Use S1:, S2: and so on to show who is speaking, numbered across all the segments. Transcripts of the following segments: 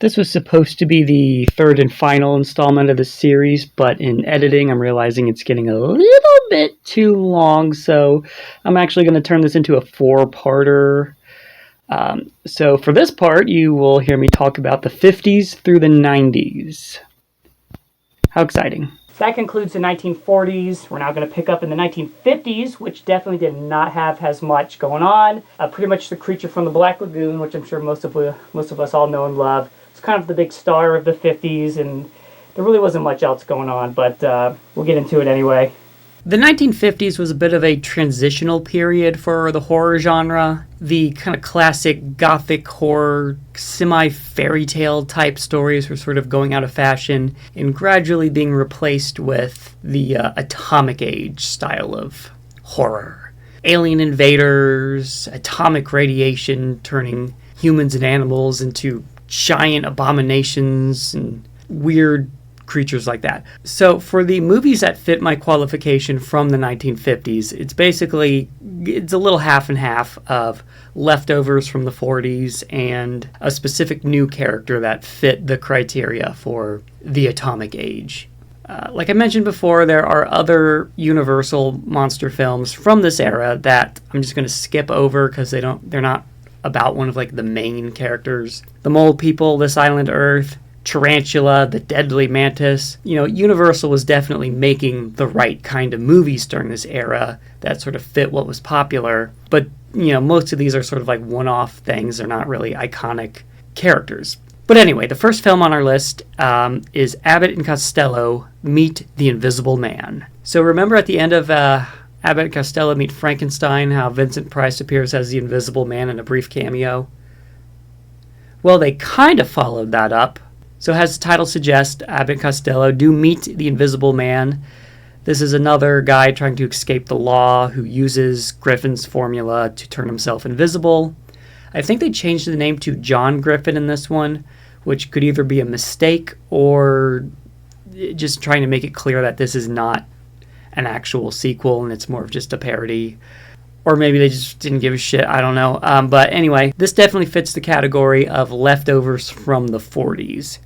S1: This was supposed to be the third and final installment of the series, but in editing, I'm realizing it's getting a little bit too long, so I'm actually going to turn this into a four-parter. So for this part, you will hear me talk about the 50s through the 90s. How exciting. That concludes the 1940s. We're now going to pick up in the 1950s, which definitely did not have as much going on. Pretty much the creature from the Black Lagoon, which I'm sure most of us all know and love. It's kind of the big star of the 50s, and there really wasn't much else going on, but we'll get into it anyway. The 1950s was a bit of a transitional period for the horror genre. The kind of classic gothic horror, semi-fairy tale type stories were sort of going out of fashion and gradually being replaced with the atomic age style of horror. Alien invaders, atomic radiation turning humans and animals into giant abominations and weird creatures like that. So for the movies that fit my qualification from the 1950s, it's a little half and half of leftovers from the 40s and a specific new character that fit the criteria for the atomic age. Like I mentioned before, there are other Universal monster films from this era that I'm just going to skip over because they're not about one of like the main characters. The Mole People, This Island Earth, Tarantula, the Deadly Mantis. Universal was definitely making the right kind of movies during this era that sort of fit what was popular. But, most of these are sort of like one-off things. They're not really iconic characters. But anyway, the first film on our list is Abbott and Costello Meet the Invisible Man. So remember at the end of Abbott and Costello Meet Frankenstein, how Vincent Price appears as the Invisible Man in a brief cameo? Well, they kind of followed that up. So as the title suggests, Abbott and Costello do meet the Invisible Man. This is another guy trying to escape the law who uses Griffin's formula to turn himself invisible. I think they changed the name to John Griffin in this one, which could either be a mistake or just trying to make it clear that this is not an actual sequel and it's more of just a parody. Or maybe they just didn't give a shit, I don't know. But anyway, this definitely fits the category of leftovers from the 40s.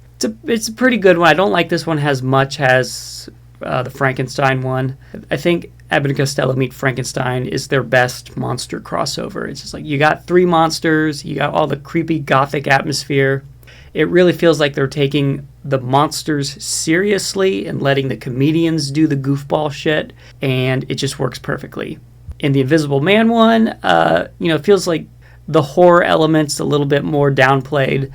S1: It's a pretty good one. I don't like this one as much as the Frankenstein one. I think Abbott and Costello Meet Frankenstein is their best monster crossover. It's just like you got three monsters, you got all the creepy gothic atmosphere. It really feels like they're taking the monsters seriously and letting the comedians do the goofball shit, and it just works perfectly. In the Invisible Man one, it feels like the horror element's a little bit more downplayed.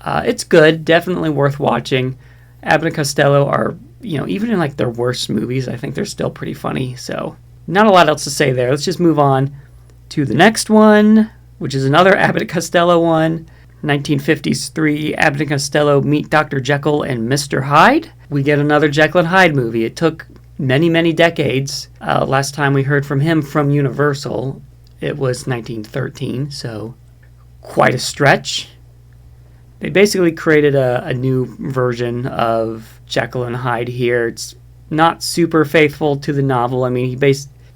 S1: It's good, definitely worth watching. Abbott and Costello are, even in like their worst movies, I think they're still pretty funny. So not a lot else to say there. Let's just move on to the next one, which is another Abbott and Costello one. 1953, Abbott and Costello Meet Dr. Jekyll and Mr. Hyde. We get another Jekyll and Hyde movie. It took many, many decades. Last time we heard from him from Universal, it was 1913, so quite a stretch. They basically created a new version of Jekyll and Hyde here. It's not super faithful to the novel. I mean,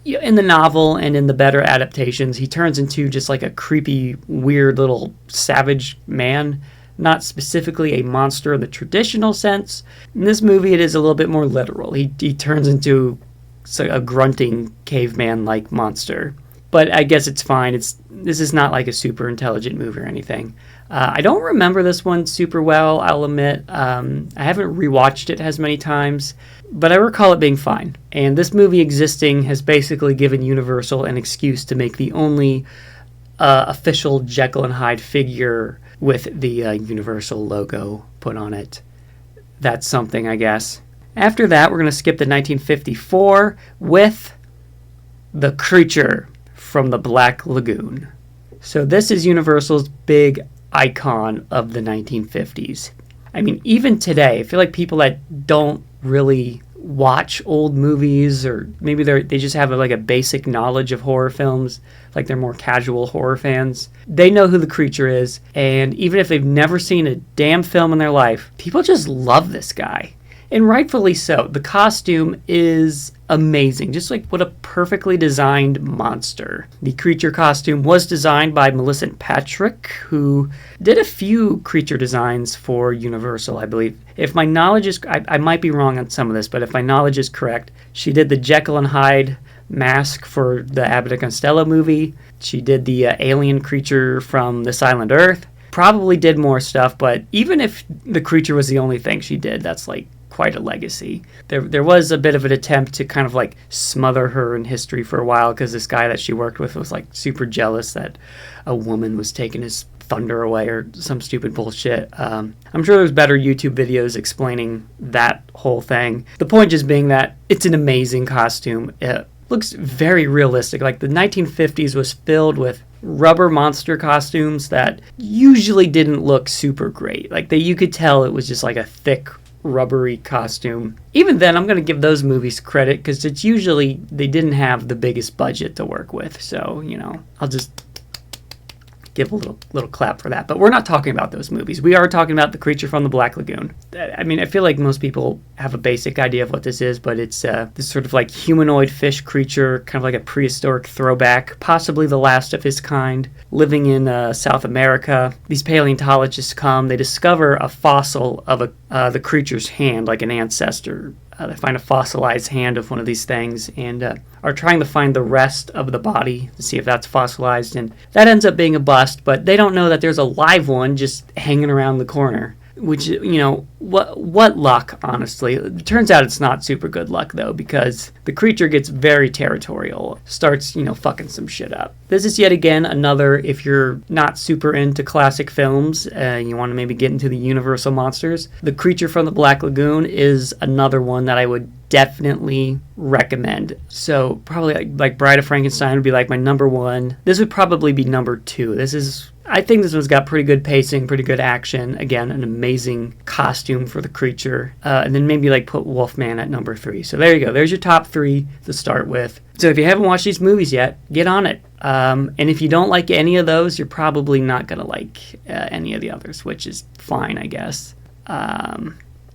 S1: in the novel and in the better adaptations, he turns into just like a creepy, weird little savage man, not specifically a monster in the traditional sense. In this movie, it is a little bit more literal. He turns into a grunting caveman-like monster. But I guess it's fine. This is not like a super intelligent movie or anything. I don't remember this one super well, I'll admit. I haven't rewatched it as many times, but I recall it being fine. And this movie existing has basically given Universal an excuse to make the only official Jekyll and Hyde figure with the Universal logo put on it. That's something, I guess. After that, we're going to skip to 1954 with The Creature from the Black Lagoon. So this is Universal's big icon of the 1950s. I mean, even today, I feel like people that don't really watch old movies, or maybe they just have a basic knowledge of horror films, like they're more casual horror fans, they know who the Creature is, and even if they've never seen a damn film in their life, people just love this guy. And rightfully so. The costume is amazing. Just like what a perfectly designed monster. The creature costume was designed by Melissa Patrick, who did a few creature designs for Universal, I believe. If my knowledge is... I might be wrong on some of this, but if my knowledge is correct, she did the Jekyll and Hyde mask for the Abbott and Costello movie. She did the alien creature from This Island Earth. Probably did more stuff, but even if the creature was the only thing she did, that's like quite a legacy. There was a bit of an attempt to kind of like smother her in history for a while because this guy that she worked with was like super jealous that a woman was taking his thunder away or some stupid bullshit. I'm sure there's better YouTube videos explaining that whole thing. The point just being that it's an amazing costume. It looks very realistic. Like the 1950s was filled with rubber monster costumes that usually didn't look super great. Like you could tell it was just like a thick rubbery costume. Even then, I'm going to give those movies credit because it's usually they didn't have the biggest budget to work with. So, I'll just give a little clap for that. But we're not talking about those movies. We are talking about The Creature from the Black Lagoon. I mean, I feel like most people have a basic idea of what this is, but it's this sort of like humanoid fish creature, kind of like a prehistoric throwback, possibly the last of his kind, living in South America. These paleontologists come, they discover a fossil of the creature's hand, like an ancestor. They find a fossilized hand of one of these things and are trying to find the rest of the body to see if that's fossilized. And that ends up being a bust, but they don't know that there's a live one just hanging around the corner. Which, what luck, honestly. It turns out it's not super good luck, though, because the creature gets very territorial, starts, fucking some shit up. This is yet again another, if you're not super into classic films, and you want to maybe get into the Universal monsters, The Creature from the Black Lagoon is another one that I would definitely recommend. So probably like Bride of Frankenstein would be like my number one. This would probably be number two. I think this one's got pretty good pacing, pretty good action. Again, an amazing costume for the creature. And then maybe like put Wolfman at number 3. So there you go. There's your top 3 to start with. So if you haven't watched these movies yet, get on it. And if you don't like any of those, you're probably not going to like any of the others, which is fine, I guess.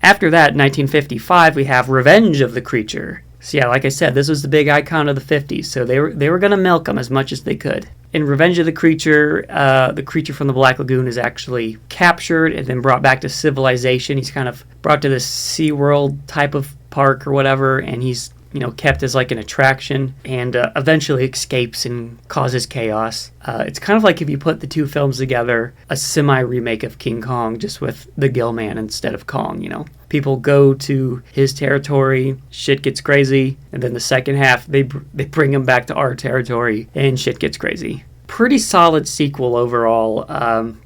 S1: After that, 1955, we have Revenge of the Creature. So yeah, like I said, this was the big icon of the 50s, so they were going to milk them as much as they could. In Revenge of the Creature from the Black Lagoon is actually captured and then brought back to civilization. He's kind of brought to this SeaWorld type of park or whatever, and he's kept as like an attraction and eventually escapes and causes chaos. It's kind of like if you put the two films together, a semi-remake of King Kong, just with the Gill Man instead of Kong, People go to his territory, shit gets crazy, and then the second half, they bring him back to our territory, and shit gets crazy. Pretty solid sequel overall.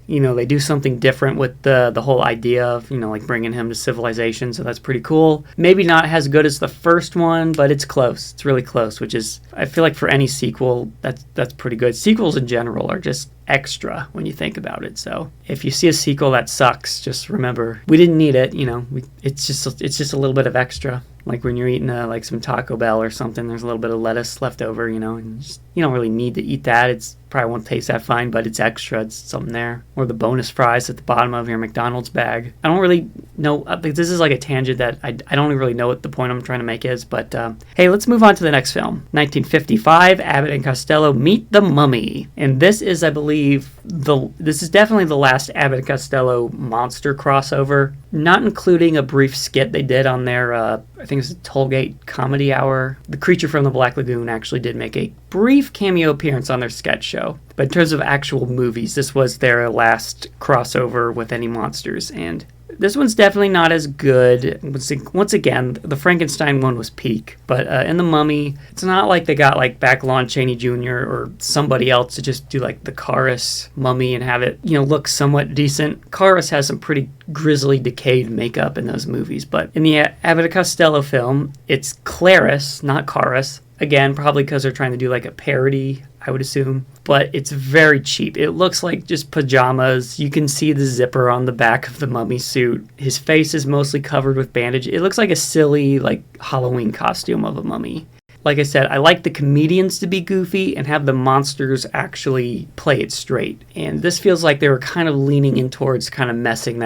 S1: They do something different with the whole idea of, like bringing him to civilization, so that's pretty cool. Maybe not as good as the first one, but it's close. It's really close, which is, I feel like for any sequel, that's pretty good. Sequels in general are just extra when you think about it. So if you see a sequel that sucks, just remember, we didn't need it, it's just a little bit of extra. Like when you're eating like some Taco Bell or something, there's a little bit of lettuce left over, and you don't really need to eat that. It's probably won't taste that fine, but it's extra. It's something there. Or the bonus fries at the bottom of your McDonald's bag. I don't really know. This is like a tangent that I don't really know what the point I'm trying to make is. But hey, let's move on to the next film. 1955, Abbott and Costello Meet the Mummy. And this is, I believe, this is definitely the last Abbott and Costello monster crossover. Not including a brief skit they did on their, I think it's a Tollgate Comedy Hour. The Creature from the Black Lagoon actually did make a brief cameo appearance on their sketch show. But in terms of actual movies, this was their last crossover with any monsters. And this one's definitely not as good. Once again, the Frankenstein one was peak. But in The Mummy, it's not like they got like back Lon Chaney Jr. or somebody else to just do like the Karis mummy and have it, look somewhat decent. Karis has some pretty grisly, decayed makeup in those movies. But in the Abbott and Costello film, it's Clarice, not Karis. Again, probably because they're trying to do like a parody, I would assume. But it's very cheap. It looks like just pajamas. You can see the zipper on the back of the mummy suit. His face is mostly covered with bandage. It looks like a silly, like, Halloween costume of a mummy. like I said, I like the comedians to be goofy and have the monsters actually play it straight. And this feels like they were kind of leaning in towards kind of messing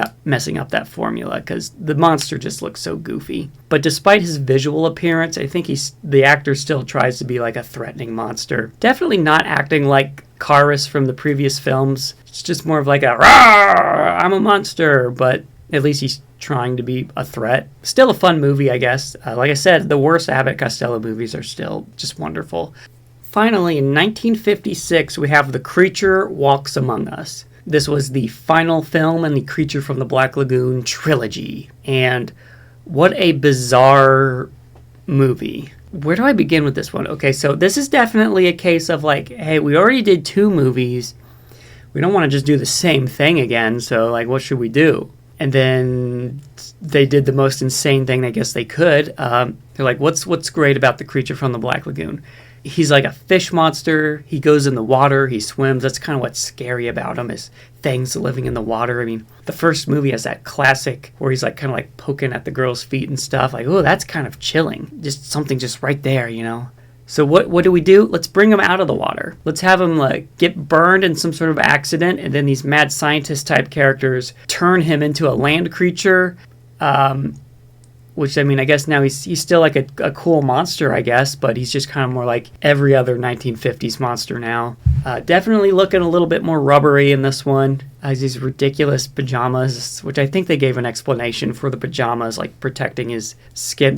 S1: up that formula, because the monster just looks so goofy. But despite his visual appearance, I think the actor still tries to be like a threatening monster. Definitely not acting like Karis from the previous films. It's just more of like a, "Rawr, I'm a monster," but at least he's trying to be a threat. Still a fun movie, I guess. Like I said, the worst Abbott Costello movies are still just wonderful. Finally, in 1956, we have The Creature Walks Among Us. This was the final film in the Creature from the Black Lagoon trilogy. And what a bizarre movie. Where do I begin with this one? Okay, so this is definitely a case of like, hey, we already did 2 movies. We don't want to just do the same thing again, so like, what should we do? And then they did the most insane thing I guess they could. They're like, what's great about The Creature from the Black Lagoon? He's like a fish monster. He goes in the water. He swims. That's kind of what's scary about him, is things living in the water. I mean, the first movie has that classic where he's like kind of like poking at the girl's feet and stuff. Like, oh, that's kind of chilling. Just something just right there, you know? So what do we do? Let's bring him out of the water. Let's have him like get burned in some sort of accident, and then these mad scientist type characters turn him into a land creature. Which, I mean, I guess now he's still like a cool monster, I guess, but he's just kind of more like every other 1950s monster now. Definitely looking a little bit more rubbery in this one. Has these ridiculous pajamas, which I think they gave an explanation for the pajamas, like protecting his skin.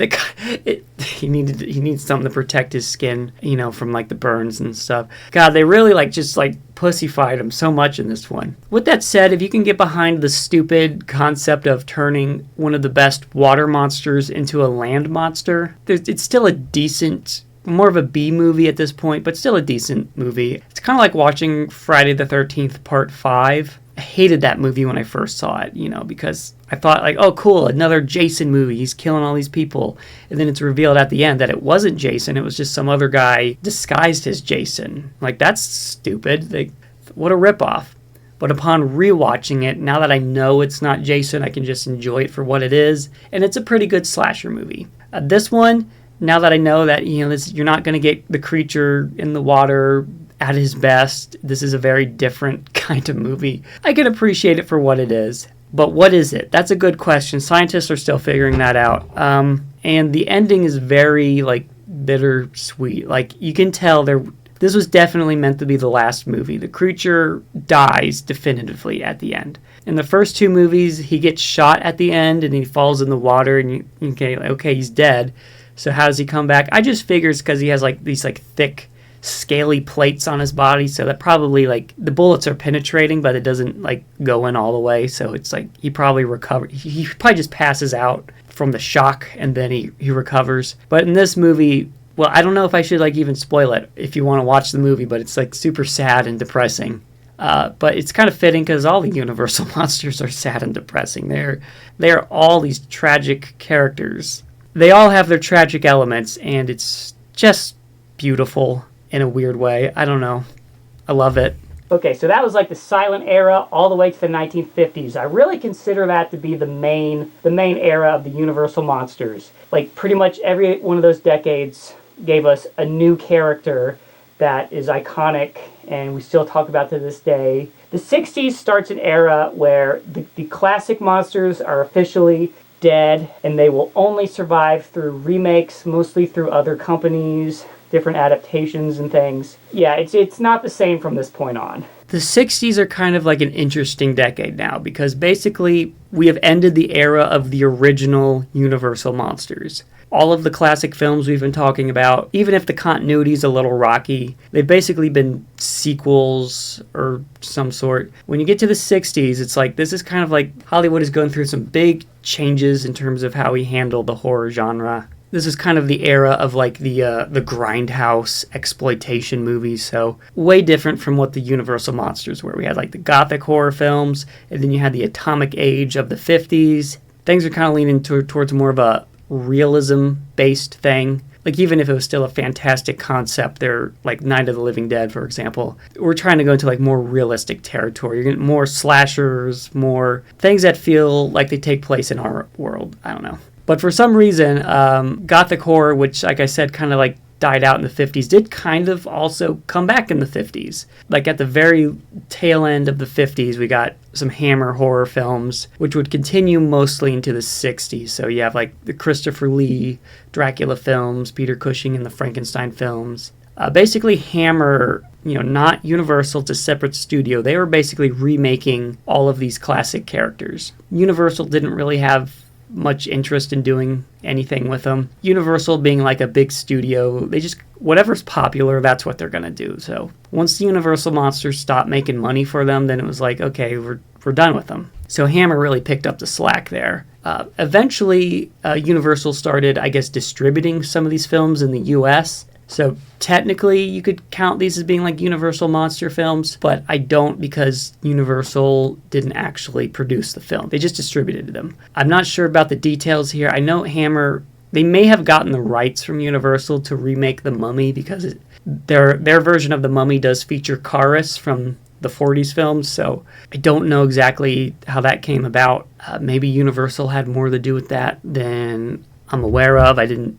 S1: He needs something to protect his skin, you know, from like the burns and stuff. God, they really like just like pussyfied him so much in this one. With that said, if you can get behind the stupid concept of turning one of the best water monsters into a land monster, it's still a decent, more of a B movie at this point, but still a decent movie. It's kind of like watching Friday the 13th Part 5. I hated that movie when I first saw it, you know, because I thought like, oh cool, another Jason movie, he's killing all these people. And then it's revealed at the end that it wasn't Jason, it was just some other guy disguised as Jason. Like, that's stupid. What a ripoff. But upon rewatching it, now that I know it's not Jason, I can just enjoy it for what it is. And it's a pretty good slasher movie. This one, now that I know that, you know, you're not going to get the creature in the water at his best, this is a very different kind of movie. I can appreciate it for what it is. But what is it? That's a good question. Scientists are still figuring that out. And the ending is very, like, bittersweet. Like, you can tell this was definitely meant to be the last movie. The creature dies definitively at the end. In the first 2 movies, he gets shot at the end and he falls in the water and okay, he's dead. So how does he come back? I just figure it's because he has like these like thick, scaly plates on his body, so that probably like the bullets are penetrating, but it doesn't like go in all the way. So it's like he probably recovers. He probably just passes out from the shock and then he recovers. But in this movie, well, I don't know if I should like even spoil it if you want to watch the movie, but it's like super sad and depressing. But it's kind of fitting because all the Universal monsters are sad and depressing. They are all these tragic characters. They all have their tragic elements, and it's just beautiful in a weird way. I don't know. I love it. Okay, so that was like the silent era all the way to the 1950s. I really consider that to be the main era of the Universal monsters. Like pretty much every one of those decades gave us a new character that is iconic and we still talk about to this day. The 60s starts an era where the classic monsters are officially dead and they will only survive through remakes, mostly through other companies, different adaptations and things. Yeah, it's not the same from this point on. The 60s are kind of like an interesting decade now because basically we have ended the era of the original Universal monsters. All of the classic films we've been talking about, even if the continuity is a little rocky, they've basically been sequels or some sort. When you get to the 60s, it's like this is kind of like Hollywood is going through some big changes in terms of how we handle the horror genre. This is kind of the era of like the grindhouse exploitation movies, so way different from what the Universal monsters were. We had like the gothic horror films, and then you had the atomic age of the 50s. Things are kind of leaning towards more of a realism-based thing. Like even if it was still a fantastic concept, they're like Night of the Living Dead, for example. We're trying to go into like more realistic territory. You're getting more slashers, more things that feel like they take place in our world. I don't know. But for some reason, gothic horror, which, like I said, kind of like died out in the 50s did kind of also come back in the 50s. Like at the very tail end of the 50s, we got some Hammer horror films, which would continue mostly into the 60s. So you have like the Christopher Lee Dracula films, Peter Cushing and the Frankenstein films. Basically, Hammer, not Universal, it's a separate studio. They were basically remaking all of these classic characters. Universal didn't really have much interest in doing anything with them. Universal being like a big studio, they just, whatever's popular, that's what they're going to do. So once the Universal monsters stopped making money for them, then it was like, okay, we're done with them. So Hammer really picked up the slack there. Eventually, Universal started, I guess, distributing some of these films in the US. So technically, you could count these as being like Universal monster films, but I don't because Universal didn't actually produce the film. They just distributed them. I'm not sure about the details here. I know Hammer, they may have gotten the rights from Universal to remake The Mummy because their version of The Mummy does feature Karis from the 40s films, so I don't know exactly how that came about. Maybe Universal had more to do with that than I'm aware of. I didn't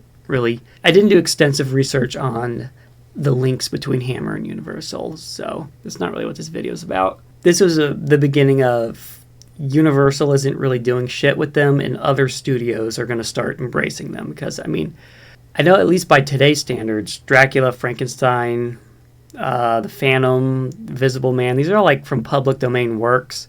S1: do extensive research on the links between Hammer and Universal, so that's not really what this video is about. This was the beginning of Universal isn't really doing shit with them, and other studios are going to start embracing them, because, I know at least by today's standards, Dracula, Frankenstein, The Phantom, Invisible Man, these are all like from public domain works.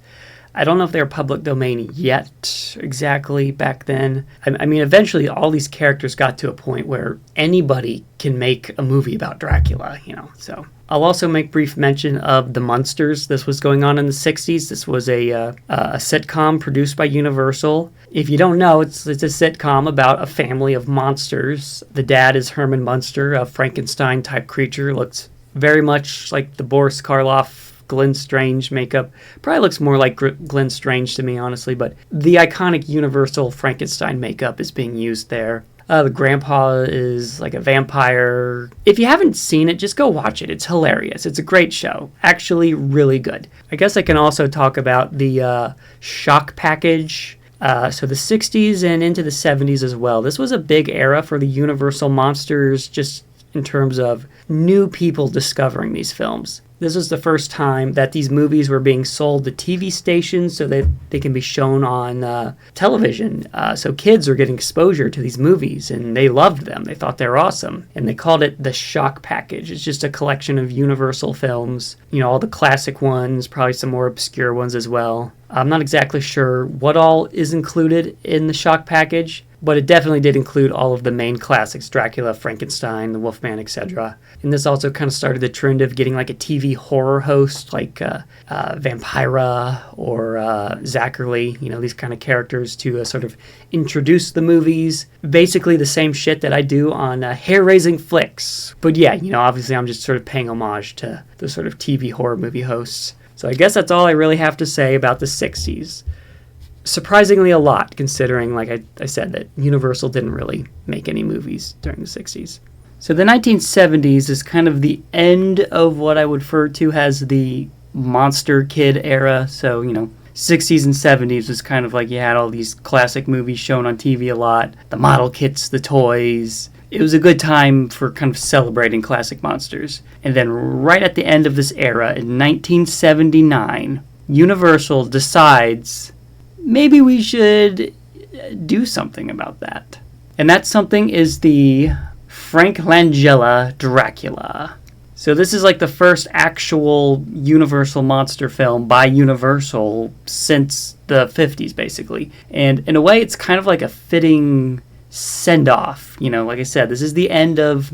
S1: I don't know if they were public domain yet exactly back then. Eventually all these characters got to a point where anybody can make a movie about Dracula, so. I'll also make brief mention of The Munsters. This was going on in the 60s. This was a sitcom produced by Universal. If you don't know, it's a sitcom about a family of monsters. The dad is Herman Munster, a Frankenstein-type creature. Looks very much like the Boris Karloff Glenn Strange makeup. Probably looks more like Glenn Strange to me, honestly, but the iconic Universal Frankenstein makeup is being used there. The grandpa is like a vampire. If you haven't seen it, just go watch it. It's hilarious. It's a great show. Actually, really good. I guess I can also talk about the shock package. So the 60s and into the 70s as well. This was a big era for the Universal monsters, just in terms of new people discovering these films. This was the first time that these movies were being sold to TV stations so that they can be shown on television. So kids are getting exposure to these movies, and they loved them. They thought they were awesome. And they called it the Shock Package. It's just a collection of Universal films, all the classic ones, probably some more obscure ones as well. I'm not exactly sure what all is included in the Shock Package, but it definitely did include all of the main classics, Dracula, Frankenstein, the Wolfman, etc. And this also kind of started the trend of getting like a TV horror host like Vampira or Zachary, these kind of characters to sort of introduce the movies. Basically the same shit that I do on hair-raising flicks. But yeah, obviously I'm just sort of paying homage to the sort of TV horror movie hosts. So I guess that's all I really have to say about the 60s. Surprisingly a lot, considering, like I said, that Universal didn't really make any movies during the 60s. So the 1970s is kind of the end of what I would refer to as the monster kid era. So, 60s and 70s was kind of like you had all these classic movies shown on TV a lot, the model kits, the toys. It was a good time for kind of celebrating classic monsters. And then right at the end of this era, in 1979, Universal decides maybe we should do something about that. And that something is the Frank Langella Dracula. So this is like the first actual Universal monster film by Universal since the 50s, basically. And in a way, it's kind of like a fitting send-off. Like I said, this is the end of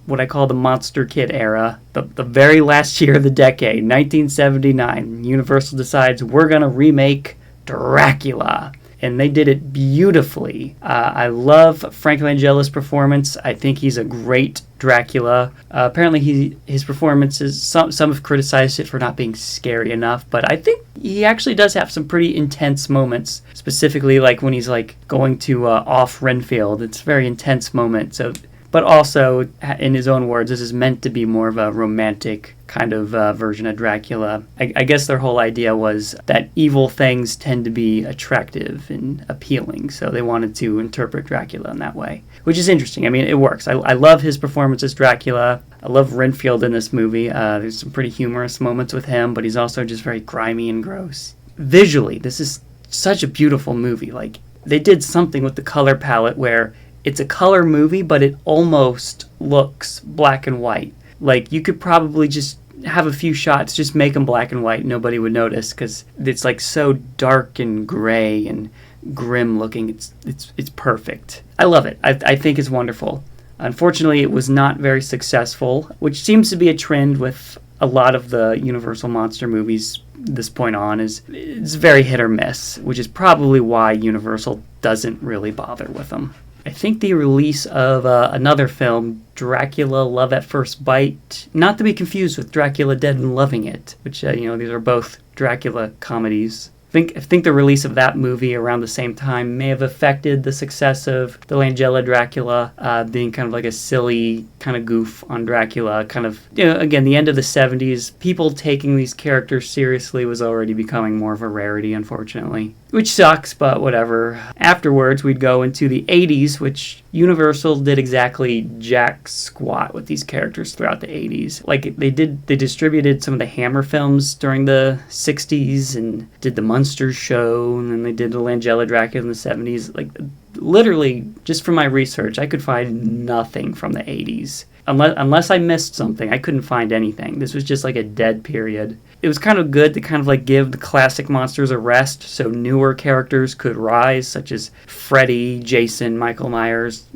S1: what I call the Monster Kid era. The very last year of the decade, 1979. Universal decides we're going to remake Dracula. And they did it beautifully. I love Frank Langella's performance. I think he's a great Dracula. Apparently his performances, some have criticized it for not being scary enough, but I think he actually does have some pretty intense moments, specifically like when he's like going to off Renfield. It's a very intense moment. So but also, in his own words, this is meant to be more of a romantic kind of version of Dracula. I guess their whole idea was that evil things tend to be attractive and appealing, so they wanted to interpret Dracula in that way, which is interesting. I mean, it works. I love his performance as Dracula. I love Renfield in this movie. There's some pretty humorous moments with him, but he's also just very grimy and gross. Visually, this is such a beautiful movie. Like, they did something with the color palette where it's a color movie, but it almost looks black and white. Like, you could probably just have a few shots, just make them black and white, nobody would notice, because it's like so dark and gray and grim looking. It's perfect. I love it. I think it's wonderful. Unfortunately, it was not very successful, which seems to be a trend with a lot of the Universal monster movies this point on. It's very hit or miss, which is probably why Universal doesn't really bother with them. I think the release of another film, Dracula Love at First Bite, not to be confused with Dracula Dead and Loving It, which, these are both Dracula comedies. I think the release of that movie around the same time may have affected the success of the Langella Dracula, being kind of like a silly kind of goof on Dracula. Kind of, again, the end of the 70s, people taking these characters seriously was already becoming more of a rarity, unfortunately. Which sucks, but whatever. Afterwards, we'd go into the 80s, which Universal did exactly jack squat with these characters throughout the 80s. Like, they distributed some of the Hammer films during the 60s and did the Munsters show, and then they did the Langella Dracula in the 70s. Like, literally, just from my research, I could find nothing from the 80s. Unless I missed something, I couldn't find anything. This was just like a dead period. It was kind of good to kind of like give the classic monsters a rest so newer characters could rise, such as Freddy, Jason, Michael Myers,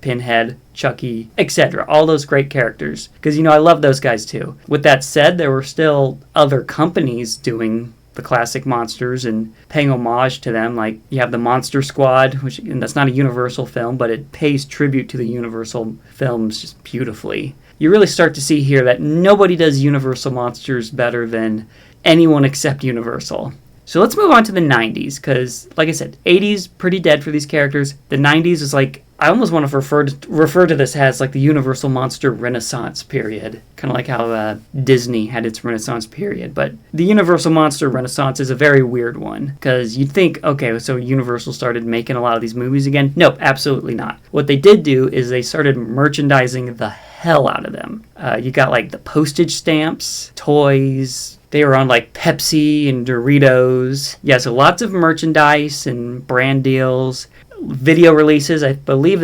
S1: Pinhead, Chucky, etc. All those great characters. Because, I love those guys too. With that said, there were still other companies doing the classic monsters and paying homage to them. Like, you have the Monster Squad, and that's not a Universal film, but it pays tribute to the Universal films just beautifully. You really start to see here that nobody does Universal monsters better than anyone except Universal. So let's move on to the 90s, because, like I said, 80s, pretty dead for these characters. The 90s is like, I almost want to refer to this as like the Universal Monster Renaissance period. Kind of like how Disney had its Renaissance period. But the Universal Monster Renaissance is a very weird one, because you'd think, okay, so Universal started making a lot of these movies again. Nope, absolutely not. What they did do is they started merchandising the hell out of them. You got like the postage stamps, toys. They were on like Pepsi and Doritos. Yeah, so lots of merchandise and brand deals. Video releases. I believe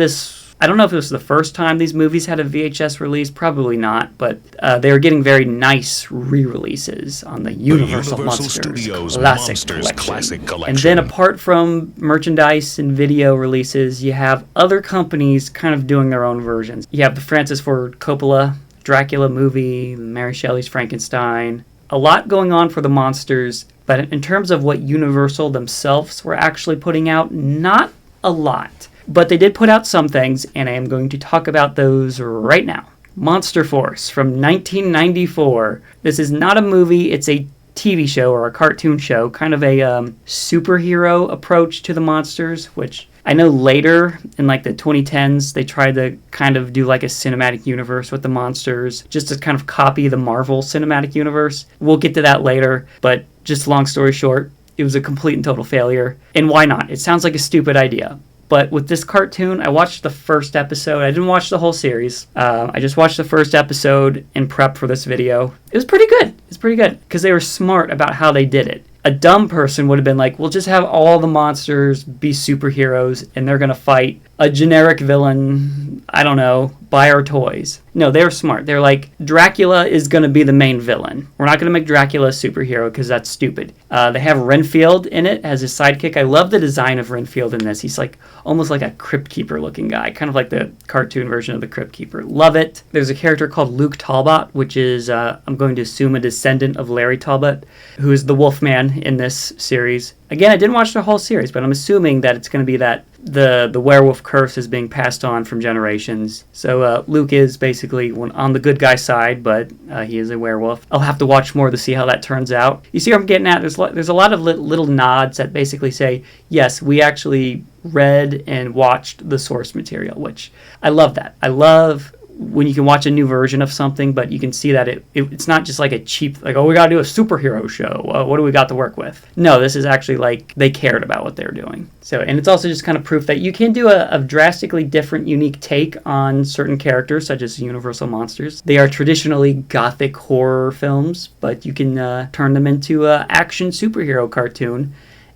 S1: I don't know if it was the first time these movies had a VHS release. Probably not, but they were getting very nice re-releases on the Universal Monsters Classic Collection. And then apart from merchandise and video releases, you have other companies kind of doing their own versions. You have the Francis Ford Coppola Dracula movie, Mary Shelley's Frankenstein. A lot going on for the monsters, but in terms of what Universal themselves were actually putting out, not a lot. But they did put out some things, and I am going to talk about those right now. Monster Force from 1994. This is not a movie, it's a TV show or a cartoon show, kind of a superhero approach to the monsters, which I know later in like the 2010s they tried to kind of do like a cinematic universe with the monsters, just to kind of copy the Marvel cinematic universe. We'll get to that later, but just long story short, it was a complete and total failure. And why not? It sounds like a stupid idea. But with this cartoon, I watched the first episode. I didn't watch the whole series. I just watched the first episode in prep for this video. It was pretty good. It's pretty good because they were smart about how they did it. A dumb person would have been like, we'll just have all the monsters be superheroes and they're going to fight a generic villain, I don't know, buy our toys. No, they were smart. They're like, Dracula is going to be the main villain. We're not going to make Dracula a superhero because that's stupid. They have Renfield in it as his sidekick. I love the design of Renfield in this. He's like almost like a Crypt Keeper looking guy, kind of like the cartoon version of the Crypt Keeper. Love it. There's a character called Luke Talbot, which is, I'm going to assume, a descendant of Larry Talbot, who is the Wolfman in this series. Again, I didn't watch the whole series, but I'm assuming that it's going to be that the werewolf curse is being passed on from generations. So Luke is basically on the good guy side, but he is a werewolf. I'll have to watch more to see how that turns out. You see what I'm getting at? There's a lot of little nods that basically say, yes, we actually read and watched the source material, which I love that. I love when you can watch a new version of something, but you can see that it's not just like a cheap, like, oh, we gotta do a superhero show. What do we got to work with? No, this is actually like they cared about what they were doing. So, and it's also just kind of proof that you can do a drastically different, unique take on certain characters, such as Universal monsters. They are traditionally gothic horror films, but you can turn them into an action superhero cartoon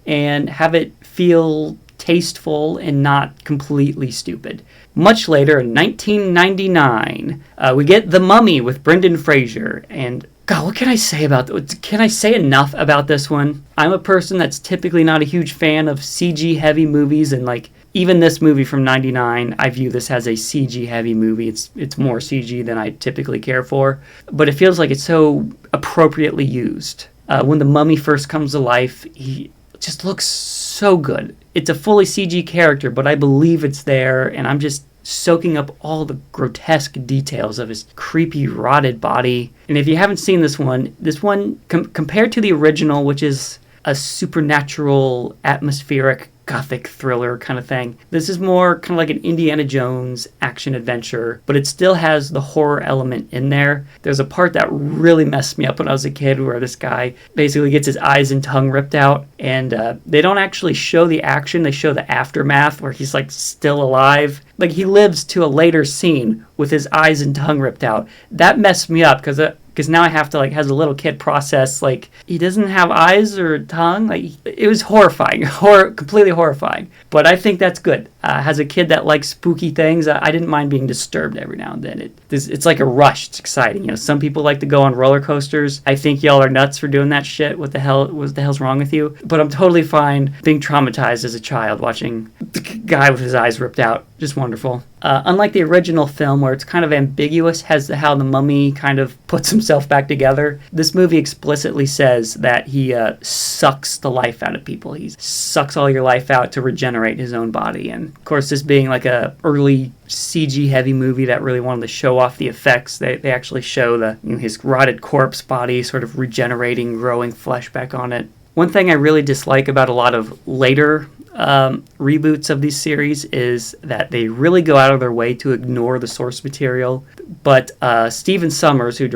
S1: and have it feel tasteful and not completely stupid. Much later, in 1999, we get The Mummy with Brendan Fraser. And God, what can I say about this? Can I say enough about this one? I'm a person that's typically not a huge fan of CG-heavy movies, and like even this movie from '99, I view this as a CG-heavy movie. It's more CG than I typically care for, but it feels like it's so appropriately used. When the mummy first comes to life, he just looks so good. It's a fully CG character, but I believe it's there, and I'm just soaking up all the grotesque details of his creepy, rotted body. And if you haven't seen this one, compared to the original, which is a supernatural, atmospheric, gothic thriller kind of thing, this is more kind of like an Indiana Jones action adventure, but it still has the horror element in there. There's a part that really messed me up when I was a kid where this guy basically gets his eyes and tongue ripped out, and they don't actually show the action, they show the aftermath where he's like still alive. Like he lives to a later scene with his eyes and tongue ripped out. That messed me up because now I have to, like, as a little kid, process, like, he doesn't have eyes or tongue. Like, it was horrifying. Completely horrifying. But I think that's good. As a kid that likes spooky things, I didn't mind being disturbed every now and then. It's like a rush. It's exciting. You know, some people like to go on roller coasters. I think y'all are nuts for doing that shit. What the hell's wrong with you? But I'm totally fine being traumatized as a child watching the guy with his eyes ripped out. Just wonderful. Unlike the original film, where it's kind of ambiguous as to how the mummy kind of puts himself back together, this movie explicitly says that he sucks the life out of people. He sucks all your life out to regenerate his own body. And of course, this being like a early CG-heavy movie that really wanted to show off the effects, they actually show his rotted corpse body sort of regenerating, growing flesh back on it. One thing I really dislike about a lot of later reboots of these series is that they really go out of their way to ignore the source material. But Stephen Sommers, who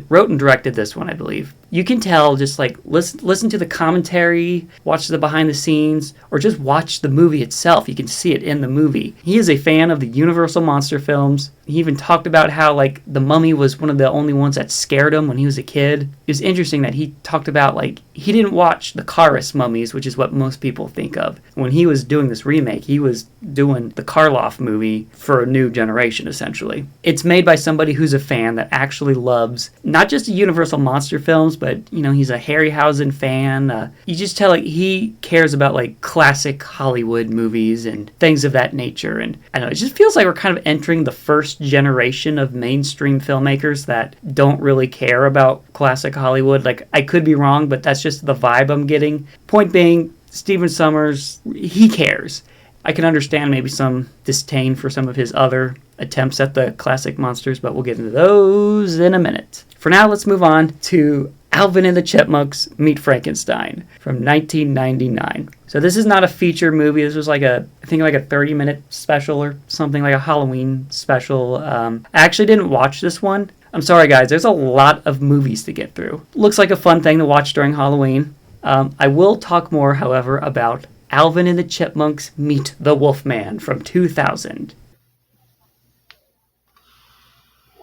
S1: wrote and directed this one, I believe, you can tell, just like listen to the commentary, watch the behind the scenes, or just watch the movie itself. You can see it in the movie. He is a fan of the Universal monster films. He even talked about how, like, the mummy was one of the only ones that scared him when he was a kid. It was interesting that he talked about, like, he didn't watch the Karras mummies, which is what most people think of. When he was doing this remake, he was doing the Karloff movie for a new generation, essentially. It's made by somebody who's a fan that actually loves not just the Universal monster films, but, you know, he's a Harryhausen fan. You just tell, like, he cares about, like, classic Hollywood movies and things of that nature. And I don't know, it just feels like we're kind of entering the first generation of mainstream filmmakers that don't really care about classic Hollywood. Like, I could be wrong, but that's just the vibe I'm getting. Point being, Stephen Sommers, he cares. I can understand maybe some disdain for some of his other attempts at the classic monsters, but we'll get into those in a minute. For now, let's move on to Alvin and the Chipmunks Meet Frankenstein from 1999. So this is not a feature movie. This was I think like a 30-minute special or something, like a Halloween special. I actually didn't watch this one. I'm sorry, guys. There's a lot of movies to get through. Looks like a fun thing to watch during Halloween. I will talk more, however, about Alvin and the Chipmunks Meet the Wolfman from 2000.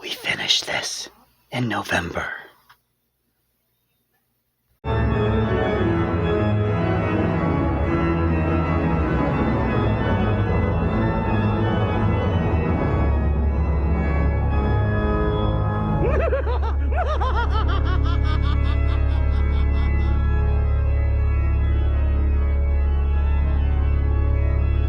S1: We finished this in November.